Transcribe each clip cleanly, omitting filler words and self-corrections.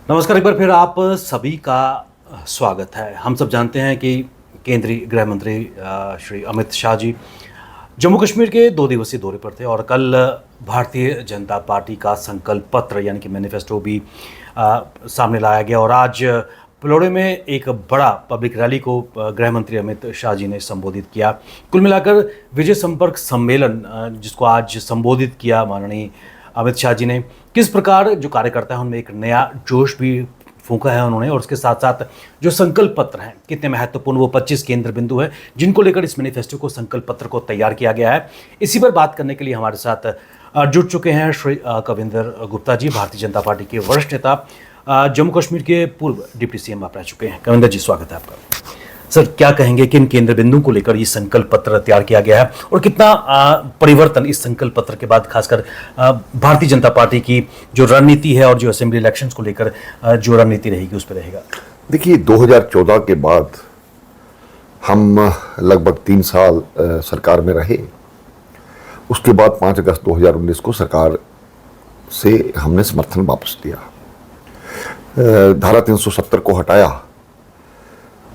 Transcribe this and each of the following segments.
नमस्कार, एक बार फिर आप सभी का स्वागत है। हम सब जानते हैं कि केंद्रीय गृह मंत्री श्री अमित शाह जी जम्मू कश्मीर के 2 दिवसीय दौरे पर थे और कल भारतीय जनता पार्टी का संकल्प पत्र यानी कि मैनिफेस्टो भी सामने लाया गया और आज पलौड़े में एक बड़ा पब्लिक रैली को गृह मंत्री अमित शाह जी ने संबोधित किया। कुल मिलाकर विजय संपर्क सम्मेलन जिसको आज संबोधित किया माननीय अमित शाह जी ने, किस प्रकार जो कार्यकर्ता है उनमें एक नया जोश भी फूंका है उन्होंने, और उसके साथ साथ जो संकल्प पत्र हैं कितने महत्वपूर्ण, वो 25 केंद्र बिंदु है जिनको लेकर इस मैनिफेस्टो को, संकल्प पत्र को तैयार किया गया है। इसी पर बात करने के लिए हमारे साथ जुड़ चुके हैं श्री कविंदर गुप्ता जी, भारतीय जनता पार्टी के वरिष्ठ नेता, जम्मू कश्मीर के पूर्व डिप्टी सीएम आप रह चुके हैं। कविंदर जी, स्वागत है आपका। सर, क्या कहेंगे किन केंद्र बिंदु को लेकर ये संकल्प पत्र तैयार किया गया है और कितना परिवर्तन इस संकल्प पत्र के बाद खासकर भारतीय जनता पार्टी की जो रणनीति है और जो असेंबली इलेक्शंस को लेकर जो रणनीति रहेगी उस पर रहेगा? देखिए, 2014 के बाद हम लगभग 3 साल सरकार में रहे। उसके बाद 5 अगस्त 2019 को सरकार से हमने समर्थन वापस लिया, धारा 370 को हटाया।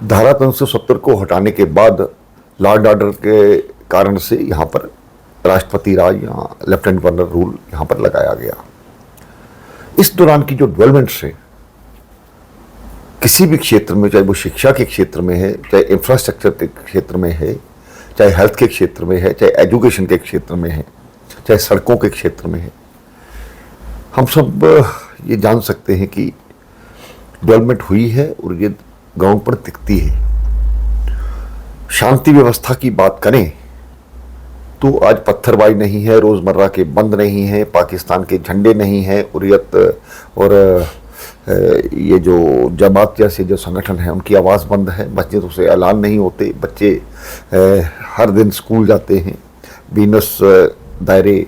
धारा 370 को हटाने के बाद लॉ एंड ऑर्डर के कारण से यहाँ पर राष्ट्रपति राज या लेफ्टिनेंट गवर्नर रूल यहाँ पर लगाया गया। इस दौरान की जो डेवलपमेंट्स है किसी भी क्षेत्र में, चाहे वो शिक्षा के क्षेत्र में है, चाहे इंफ्रास्ट्रक्चर के क्षेत्र में है, चाहे हेल्थ के क्षेत्र में है, चाहे एजुकेशन के क्षेत्र में है, चाहे सड़कों के क्षेत्र में है, हम सब ये जान सकते हैं कि डेवलपमेंट हुई है और ये गांव पर दिखती है। शांति व्यवस्था की बात करें तो आज पत्थरबाजी नहीं है, रोजमर्रा के बंद नहीं है, पाकिस्तान के झंडे नहीं है, उरियत और ये जो जमात जैसे जो संगठन है उनकी आवाज़ बंद है, मस्जिदों से ऐलान नहीं होते, बच्चे हर दिन स्कूल जाते हैं, बिजनेस दायरे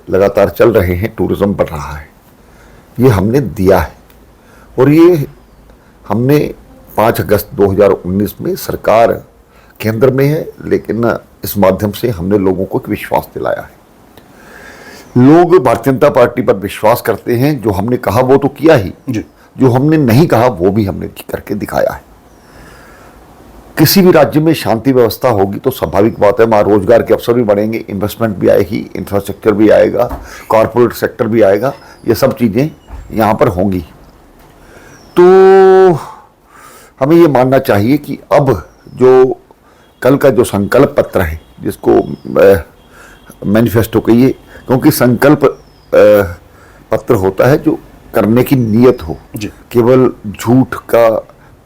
लगातार चल रहे हैं, टूरिज्म बढ़ रहा है। ये हमने दिया है और ये हमने 5 अगस्त 2019 में सरकार केंद्र में है, लेकिन इस माध्यम से हमने लोगों को एक विश्वास दिलाया है। लोग भारतीय जनता पार्टी पर विश्वास करते हैं। जो हमने कहा वो तो किया ही, जो हमने नहीं कहा वो भी हमने करके दिखाया है। किसी भी राज्य में शांति व्यवस्था होगी तो स्वाभाविक बात है वहाँ रोजगार के अवसर भी बढ़ेंगे, इन्वेस्टमेंट भी आएगी, इंफ्रास्ट्रक्चर भी आएगा, कॉरपोरेट सेक्टर भी आएगा, ये सब चीज़ें यहाँ पर होंगी। तो हमें ये मानना चाहिए कि अब जो कल का जो संकल्प पत्र है, जिसको मैनिफेस्टो कहिए, क्योंकि संकल्प पत्र होता है जो करने की नीयत हो, केवल झूठ का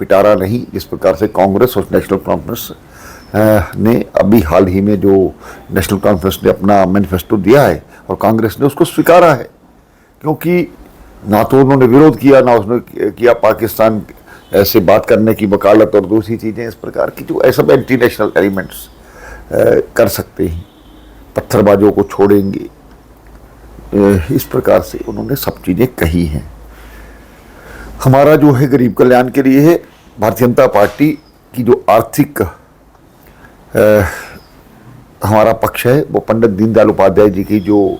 पिटारा नहीं, जिस प्रकार से कांग्रेस और नेशनल कॉन्फ्रेंस ने अभी हाल ही में जो नेशनल कॉन्फ्रेंस ने अपना मैनिफेस्टो दिया है और कांग्रेस ने उसको स्वीकारा है, क्योंकि ना तो उन्होंने विरोध किया ना उसने किया पाकिस्तान ऐसे बात करने की वकालत और दूसरी चीज़ें इस प्रकार की जो ऐसा एंटी नेशनल एलिमेंट्स कर सकते हैं, पत्थरबाजों को छोड़ेंगे, इस प्रकार से उन्होंने सब चीज़ें कही हैं। हमारा जो है गरीब कल्याण के लिए है। भारतीय जनता पार्टी की जो आर्थिक हमारा पक्ष है वो पंडित दीनदयाल उपाध्याय जी की जो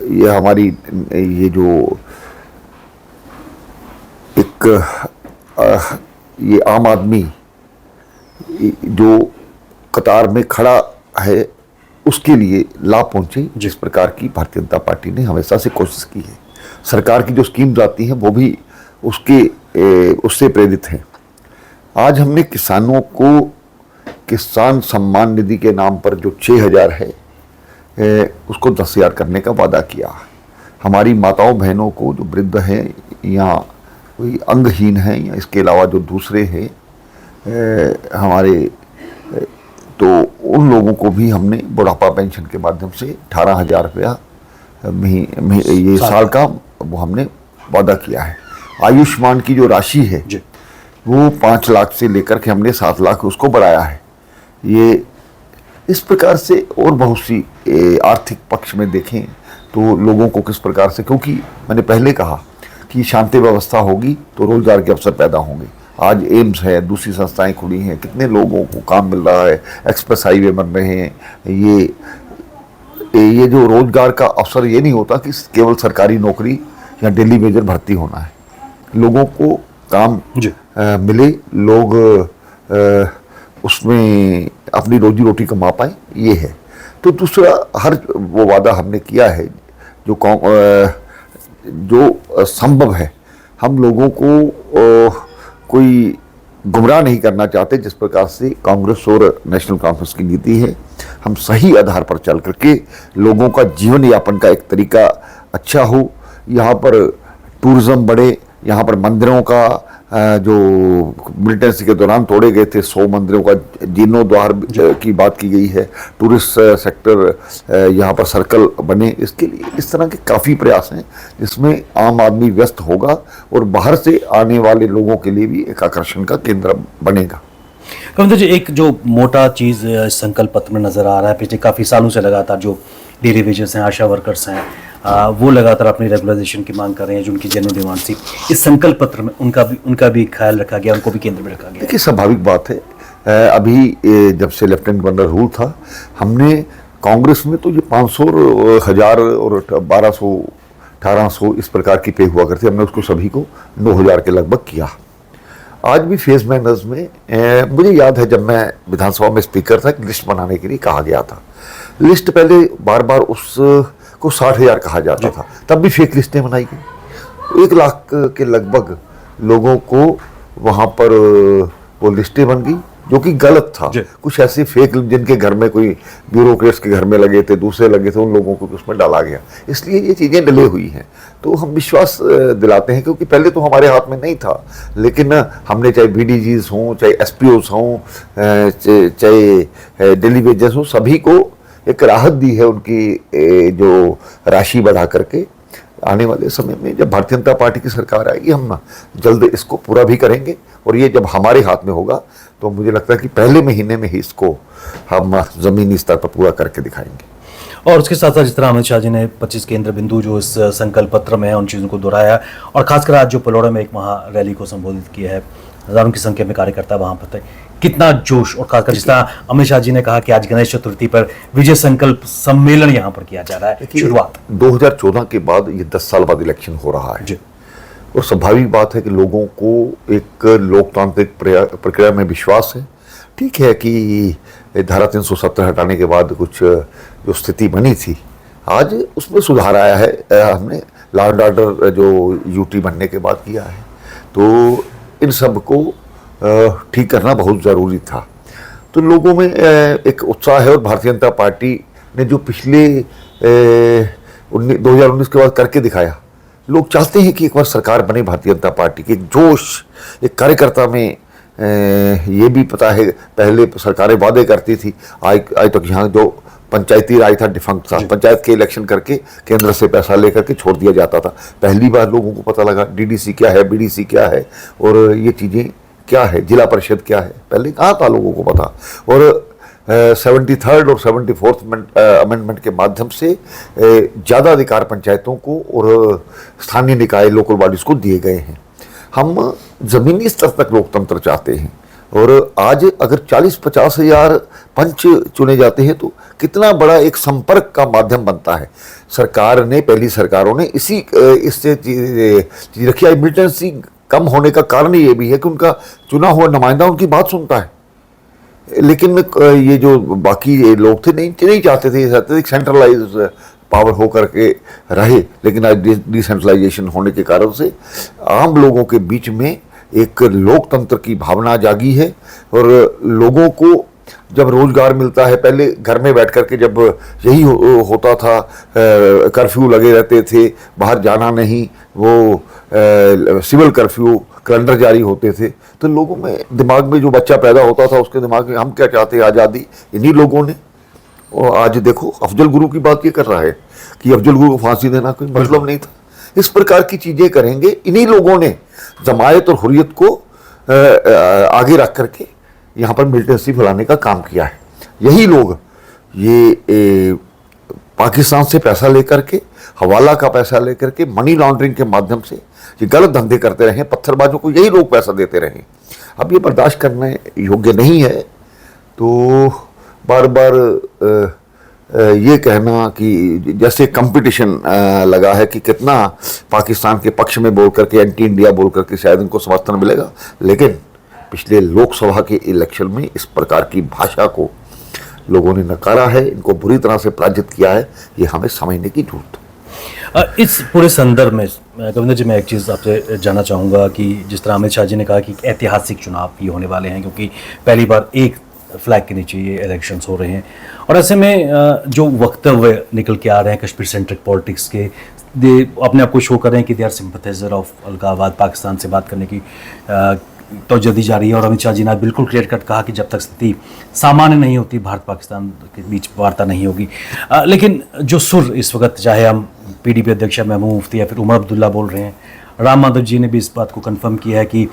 ये हमारी ये जो एक ये आम आदमी जो कतार में खड़ा है उसके लिए लाभ पहुंचे, जिस प्रकार की भारतीय जनता पार्टी ने हमेशा से कोशिश की है। सरकार की जो स्कीम्स आती हैं वो भी उससे प्रेरित हैं। आज हमने किसानों को किसान सम्मान निधि के नाम पर जो 6,000 है उसको 10,000 करने का वादा किया। हमारी माताओं बहनों को जो वृद्ध हैं या कोई अंगहीन हैं या इसके अलावा जो दूसरे हैं हमारे, तो उन लोगों को भी हमने बुढ़ापा पेंशन के माध्यम से 18,000 रुपया ये साल का वो हमने वादा किया है। आयुष्मान की जो राशि है वो 5 लाख से लेकर के हमने 7 लाख उसको बढ़ाया है। ये इस प्रकार से और बहुत सी आर्थिक पक्ष में देखें तो लोगों को किस प्रकार से, क्योंकि मैंने पहले कहा कि शांति व्यवस्था होगी तो रोजगार के अवसर पैदा होंगे। आज एम्स है, दूसरी संस्थाएं खुली हैं, कितने लोगों को काम मिल रहा है, एक्सप्रेस हाईवे बन रहे हैं। ये जो रोजगार का अवसर ये नहीं होता कि केवल सरकारी नौकरी या डेली वेजर भर्ती होना है। लोगों को काम जी। मिले, लोग उसमें अपनी रोजी रोटी कमा पाए, ये है। तो दूसरा, हर वो वादा हमने किया है जो संभव है। हम लोगों को कोई गुमराह नहीं करना चाहते। जिस प्रकार से कांग्रेस और नेशनल कॉन्फ्रेंस की नीति है, हम सही आधार पर चल करके लोगों का जीवन यापन का एक तरीका अच्छा हो, यहाँ पर टूरिज्म बढ़े, यहाँ पर मंदिरों का जो मिलिटेंसी के दौरान तोड़े गए थे 100 मंदिरों का जीर्णोद्धार की बात की गई है, टूरिस्ट सेक्टर यहाँ पर सर्कल बने, इसके लिए इस तरह के काफ़ी प्रयास हैं जिसमें आम आदमी व्यस्त होगा और बाहर से आने वाले लोगों के लिए भी एक आकर्षण का केंद्र बनेगा। कविंदर जी, एक जो मोटा चीज़ संकल्प पत्र में नज़र आ रहा है, पिछले काफ़ी सालों से लगातार जो डेली वेजेस हैं, आशा वर्कर्स हैं, वो लगातार अपनी रेगुलराइजेशन की मांग कर रहे हैं, जो उनकी जेन्युइन डिमांड थी। इस संकल्प पत्र में उनका भी ख्याल रखा गया, उनको भी केंद्र में रखा गया। देखिए, स्वाभाविक बात है, अभी जब से लेफ्टिनेंट गवर्नर रूल था, हमने कांग्रेस में तो ये 500 और 1000 और 1200 1800 इस प्रकार की पे हुआ करते, हमने उसको सभी को 9000 के लगभग किया। आज भी फेज मैनर्स में मुझे याद है, जब मैं विधानसभा में स्पीकर था, एक लिस्ट बनाने के लिए कहा गया था। लिस्ट पहले बार बार उसको 60,000 कहा जाता था, तब भी फेक लिस्टें बनाई गई। 1 लाख के लगभग लोगों को वहाँ पर वो लिस्टें बन गई, जो कि गलत था। कुछ ऐसे फेक जिनके घर में कोई ब्यूरोक्रेट्स के घर में लगे थे, दूसरे लगे थे, उन लोगों को उसमें डाला गया। इसलिए ये चीज़ें डले हुई हैं। तो हम विश्वास दिलाते हैं, क्योंकि पहले तो हमारे हाथ में नहीं था, लेकिन हमने चाहे BDGs हों, चाहे SPOs हों, चाहे डेली वेजेस हों, सभी को एक राहत दी है उनकी जो राशि बढ़ा करके। आने वाले समय में जब भारतीय जनता पार्टी की सरकार आएगी, हम जल्द इसको पूरा भी करेंगे, और ये जब हमारे हाथ में होगा तो मुझे लगता है कि पहले महीने में ही इसको हम ज़मीनी स्तर पर पूरा करके दिखाएंगे। और उसके साथ साथ जिस तरह अमित शाह जी ने 25 केंद्र बिंदु जो इस संकल्प पत्र में है, उन चीज़ों को दोहराया, और खासकर आज जो पलौड़ा में एक महा रैली को संबोधित किया है, हजारों की संख्या में कार्यकर्ता वहां पर थे, कितना जोश। और खासकर जिस तरह अमित शाह जी ने कहा कि आज गणेश चतुर्थी पर विजय संकल्प सम्मेलन यहाँ पर किया जा रहा है, शुरुआत 2014 के बाद, ये 10 साल बाद इलेक्शन हो रहा है, और स्वाभाविक बात है कि लोगों को एक लोकतांत्रिक प्रक्रिया में विश्वास है। ठीक है कि धारा 370 हटाने के बाद कुछ जो स्थिति बनी थी, आज उसमें सुधार आया है। हमने लॉ एंड ऑर्डर जो UT बनने के बाद किया है, तो इन सब को ठीक करना बहुत ज़रूरी था। तो लोगों में एक उत्साह है, और भारतीय जनता पार्टी ने जो पिछले 2019 के बाद करके दिखाया, लोग चाहते हैं कि एक बार सरकार बने भारतीय जनता पार्टी की। एक जोश, एक कार्यकर्ता में ये भी पता है, पहले सरकारें वादे करती थी, आज तक यहाँ जो पंचायती राज था डिफंक्ट था, पंचायत के इलेक्शन करके केंद्र से पैसा लेकर के छोड़ दिया जाता था। पहली बार लोगों को पता लगा DDC क्या है, BDC क्या है, और ये चीज़ें क्या है, जिला परिषद क्या है, पहले कहाँ था लोगों को पता। और 73rd और 74th अमेंडमेंट के माध्यम से ज़्यादा अधिकार पंचायतों को और स्थानीय निकाय, लोकल बॉडीज़ को दिए गए हैं। हम ज़मीनी स्तर तक लोकतंत्र चाहते हैं, और आज अगर 40-50 हज़ार पंच चुने जाते हैं तो कितना बड़ा एक संपर्क का माध्यम बनता है। सरकार ने, पहली सरकारों ने इससे चीज़ रखी है। मिलिटेंसी कम होने का कारण ये भी है कि उनका चुना हुआ नुमाइंदा उनकी बात सुनता है, लेकिन ये जो बाकी लोग थे नहीं चाहते थे, ये चाहते थे सेंट्रलाइज पावर हो करके रहे। लेकिन आज डिसेंट्रलाइजेशन होने के कारण से आम लोगों के बीच में एक लोकतंत्र की भावना जागी है, और लोगों को जब रोजगार मिलता है, पहले घर में बैठ करके जब यही होता था, कर्फ्यू लगे रहते थे, बाहर जाना नहीं, वो सिविल कर्फ्यू कैलेंडर जारी होते थे, तो लोगों में दिमाग में जो बच्चा पैदा होता था उसके दिमाग में हम क्या चाहते हैं, आज़ादी, इन्हीं लोगों ने। और आज देखो, अफजल गुरु की बात ये कर रहा है कि अफजल गुरु को फांसी देना कोई मतलब नहीं था। इस प्रकार की चीज़ें करेंगे, इन्हीं लोगों ने जमायत और हुर्रियत को आगे रख करके यहाँ पर मिलिटेंसी फैलाने का काम किया है। यही लोग ये पाकिस्तान से पैसा लेकर के, हवाला का पैसा लेकर के, मनी लॉन्ड्रिंग के माध्यम से ये गलत धंधे करते रहे, पत्थरबाजों को यही लोग पैसा देते रहे। अब ये बर्दाश्त करने योग्य नहीं है। तो बार बार ये कहना कि जैसे कंपटीशन लगा है कि कितना पाकिस्तान के पक्ष में बोल करके, एंटी इंडिया बोल करके शायद इनको समर्थन मिलेगा, लेकिन पिछले लोकसभा के इलेक्शन में इस प्रकार की भाषा को लोगों ने नकारा है, इनको बुरी तरह से पराजित किया है। ये हमें समझने की जरूरत है। इस पूरे संदर्भ में कविंदर जी, मैं एक चीज़ आपसे जानना चाहूँगा कि जिस तरह अमित शाह जी ने कहा कि ऐतिहासिक चुनाव ये होने वाले हैं, क्योंकि पहली बार एक फ्लैग के नीचे ये इलेक्शंस हो रहे हैं, और ऐसे में जो वक्तव्य निकल के आ रहे हैं कश्मीर सेंट्रिक पॉलिटिक्स के, अपने आप को शो कर रहे हैं कि दे आर सिंपथाइजर ऑफ अलगाववाद, पाकिस्तान से बात करने की तवज्जो दी जा रही है। और अमित शाह जी ने बिल्कुल क्लियर कट कहा कि जब तक स्थिति सामान्य नहीं होती, भारत पाकिस्तान के बीच वार्ता नहीं होगी। लेकिन जो सुर इस वक्त, चाहे हम पीडीपी अध्यक्ष महबूब मुफ्ती या फिर उमर अब्दुल्ला बोल रहे हैं, राम माधव जी ने भी इस बात को कंफर्म किया है कि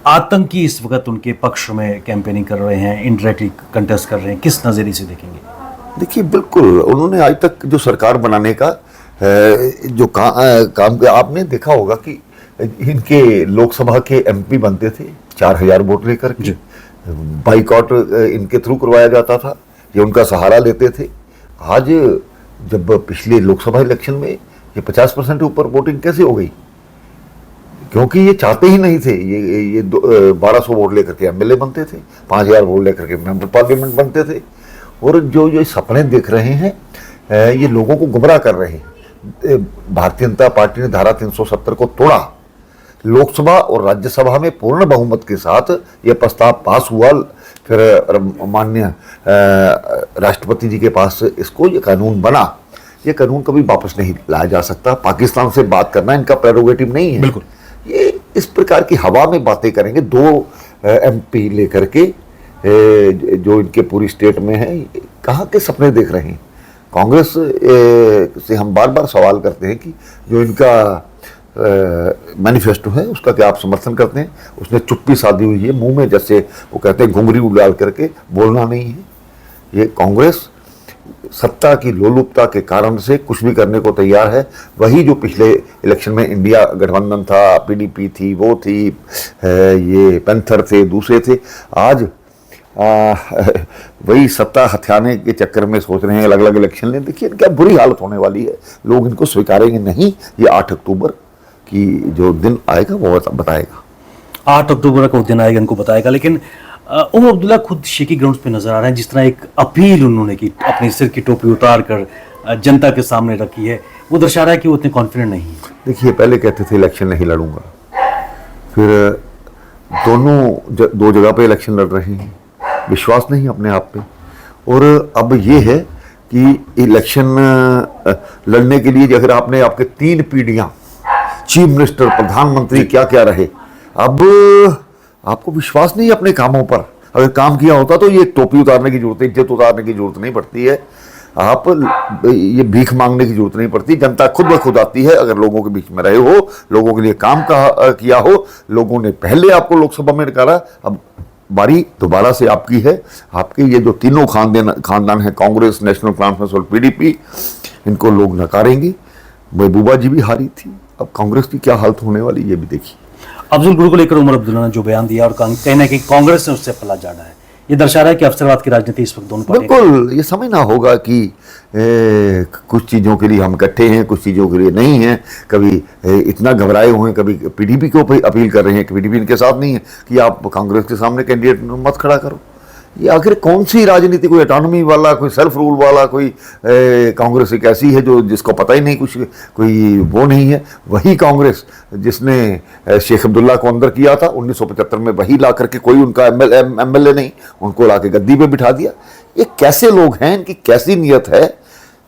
आतंकी इस वक्त उनके पक्ष में कैंपेनिंग कर रहे हैं, इनडायरेक्टली कंटेस्ट कर रहे हैं। किस नज़रिए से देखेंगे? देखिए, बिल्कुल उन्होंने आज तक जो सरकार बनाने का जो काम किया, आपने देखा होगा कि इनके लोकसभा के एमपी बनते थे 4000 वोट लेकर के, बाइकआउट इनके थ्रू करवाया जाता था, ये उनका सहारा लेते थे। आज जब पिछले लोकसभा इलेक्शन में ये 50% ऊपर वोटिंग कैसे हो गई? क्योंकि ये चाहते ही नहीं थे। ये 1200 वोट लेकर के एमएलए बनते थे, 5000 वोट लेकर के मेंबर पार्लियामेंट बनते थे। और जो सपने देख रहे हैं, ये लोगों को गुमराह कर रहे हैं। भारतीय जनता पार्टी ने धारा 370 को तोड़ा, लोकसभा और राज्यसभा में पूर्ण बहुमत के साथ ये प्रस्ताव पास हुआ, फिर माननीय राष्ट्रपति जी के पास इसको ये कानून बना। ये कानून कभी वापस नहीं लाया जा सकता। पाकिस्तान से बात करना इनका प्रेरोगेटिव नहीं है। बिल्कुल, ये इस प्रकार की हवा में बातें करेंगे। 2 एमपी लेकर के जो इनके पूरी स्टेट में है, कहाँ के सपने देख रहे हैं? कांग्रेस से हम बार बार सवाल करते हैं कि जो इनका मैनिफेस्टो है उसका क्या आप समर्थन करते हैं? उसने चुप्पी साधी हुई है, मुंह में जैसे वो कहते हैं घुंघरी उड़ाल करके बोलना नहीं है। ये कांग्रेस सत्ता की लोलुपता के कारण से कुछ भी करने को तैयार है। वही जो पिछले इलेक्शन में इंडिया गठबंधन था, पीडीपी थी, वो थी, ये पैंथर थे, दूसरे थे, आज वही सत्ता हथियाने के चक्कर में सोच रहे हैं अलग अलग इलेक्शन लें। देखिए क्या बुरी हालत होने वाली है, लोग इनको स्वीकारेंगे नहीं। ये 8 अक्टूबर की जो दिन आएगा वो बताएगा। 8 अक्टूबर का दिन आएगा, इनको बताएगा। लेकिन उमर अब्दुल्ला खुद शेकी ग्राउंड्स पे नजर आ रहे हैं। जिस तरह एक अपील उन्होंने की, अपने सिर की टोपी उतार कर जनता के सामने रखी है, वो दर्शा रहा है कि वो उतने कॉन्फिडेंट नहीं है। देखिए, पहले कहते थे इलेक्शन नहीं लड़ूंगा, फिर दो जगह पे इलेक्शन लड़ रहे हैं, विश्वास नहीं अपने आप पे। और अब ये है कि इलेक्शन लड़ने के लिए अगर आपने आपके 3 पीढ़ियां, चीफ मिनिस्टर, प्रधानमंत्री क्या क्या रहे, अब आपको विश्वास नहीं अपने कामों पर। अगर काम किया होता तो ये टोपी उतारने की जरूरत है, इज्जत उतारने की जरूरत नहीं पड़ती है, आप ये भीख मांगने की जरूरत नहीं पड़ती। जनता खुद ब खुद आती है अगर लोगों के बीच में रहे हो, लोगों के लिए काम किया हो। लोगों ने पहले आपको लोकसभा में निकाला, अब बारी दोबारा से आपकी है। आपके ये जो तीनों खानदान है, कांग्रेस, नेशनल कॉन्फ्रेंस और पीडीपी, इनको लोग नकारेंगे। महबूबा जी भी हारी थी, अब कांग्रेस की क्या हालत होने वाली ये भी देखिए। अफजल गुरु को लेकर उमर अब्दुल्ला ने जो बयान दिया और कहना है कि कांग्रेस ने उससे पला झाड़ा है, ये दर्शा रहा है कि अवसरवाद की राजनीति इस वक्त दोनों पार्टियों। बिल्कुल, ये समझना होगा कि कुछ चीज़ों के लिए हम इकट्ठे हैं, कुछ चीज़ों के लिए नहीं हैं। कभी इतना घबराए हुए हैं, कभी पीडीपी को अपील कर रहे हैं कि पीडीपी इनके साथ नहीं है कि आप कांग्रेस के सामने कैंडिडेट मत खड़ा करो। ये आखिर कौन सी राजनीति? कोई ऑटोनॉमी वाला, कोई सेल्फ रूल वाला, कोई कांग्रेस एक ऐसी है जो जिसको पता ही नहीं कुछ, कोई वो नहीं है। वही कांग्रेस जिसने शेख अब्दुल्ला को अंदर किया था 1975 में, वही ला करके कोई उनका एमएलए नहीं, उनको ला के गद्दी पे बिठा दिया। ये कैसे लोग हैं, इनकी कैसी नीयत है,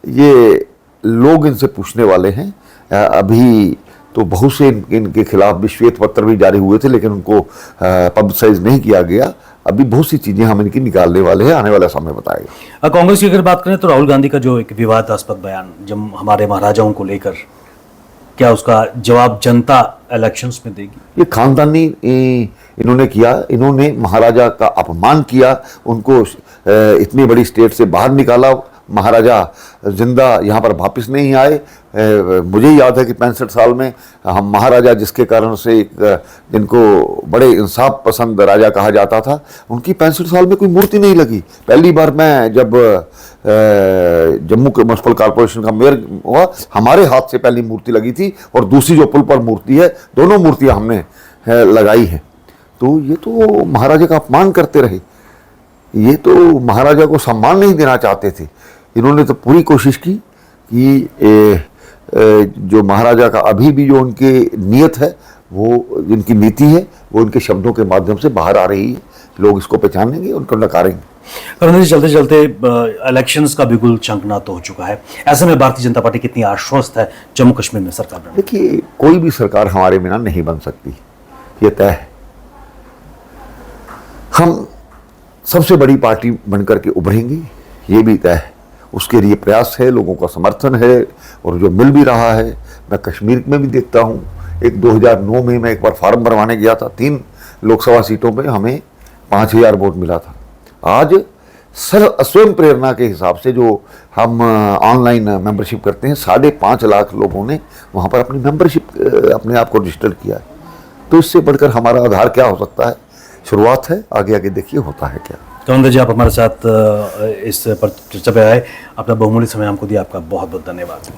ये लोग इनसे पूछने वाले हैं। अभी तो बहुत से इनके खिलाफ भी श्वेत पत्र भी जारी हुए थे, लेकिन उनको पब्लिसाइज नहीं किया गया। अभी बहुत सी चीजें हम इनकी निकालने वाले हैं, आने वाला समय बताएगा। कांग्रेस की अगर बात करें तो राहुल गांधी का जो एक विवादास्पद बयान जब हमारे महाराजाओं को लेकर, क्या उसका जवाब जनता इलेक्शंस में देगी? ये खानदानी इन्होंने किया, इन्होंने महाराजा का अपमान किया, उनको इतनी बड़ी स्टेट से बाहर निकाला, महाराजा जिंदा यहाँ पर वापस नहीं आए, मुझे याद है कि 65 साल में हम महाराजा, जिसके कारण से एक जिनको बड़े इंसाफ पसंद राजा कहा जाता था, उनकी 65 साल में कोई मूर्ति नहीं लगी। पहली बार मैं जब जम्मू के म्युनिसिपल कॉर्पोरेशन का मेयर हुआ, हमारे हाथ से पहली मूर्ति लगी थी, और दूसरी जो पुल पर मूर्ति है, दोनों मूर्तियां हमने लगाई हैं। तो ये तो महाराजा का अपमान करते रहे, ये तो महाराजा को सम्मान नहीं देना चाहते थे। इन्होंने तो पूरी कोशिश की कि जो महाराजा का अभी भी जो उनकी नीयत है, वो जिनकी नीति है, वो उनके शब्दों के माध्यम से बाहर आ रही है। लोग इसको पहचानेंगे, उनको नकारेंगे। कमलेश जी, चलते चलते इलेक्शंस का बिल्कुल चंकना तो हो चुका है। ऐसे में भारतीय जनता पार्टी कितनी आश्वस्त है जम्मू कश्मीर में सरकार बनाने? देखिए, कोई भी सरकार हमारे बिना नहीं बन सकती, ये तय है। हम सबसे बड़ी पार्टी बनकर के उभरेंगे, ये भी तय है। उसके लिए प्रयास है, लोगों का समर्थन है, और जो मिल भी रहा है। मैं कश्मीर में भी देखता हूँ, एक 2009 में मैं एक बार फार्म भरवाने गया था, 3 लोकसभा सीटों पे हमें 5000 वोट मिला था। आज स्वयं प्रेरणा के हिसाब से जो हम ऑनलाइन मेंबरशिप करते हैं, 5.5 लाख लोगों ने वहाँ पर अपनी मेंबरशिप अपने आप को रजिस्टर किया है। तो इससे बढ़कर हमारा आधार क्या हो सकता है? शुरुआत है, आगे आगे देखिए होता है क्या। कमलेश जी, आप हमारे साथ इस पर चर्चा पे आए, अपना बहुमूल्य समय हमको दिया, आपका बहुत बहुत धन्यवाद।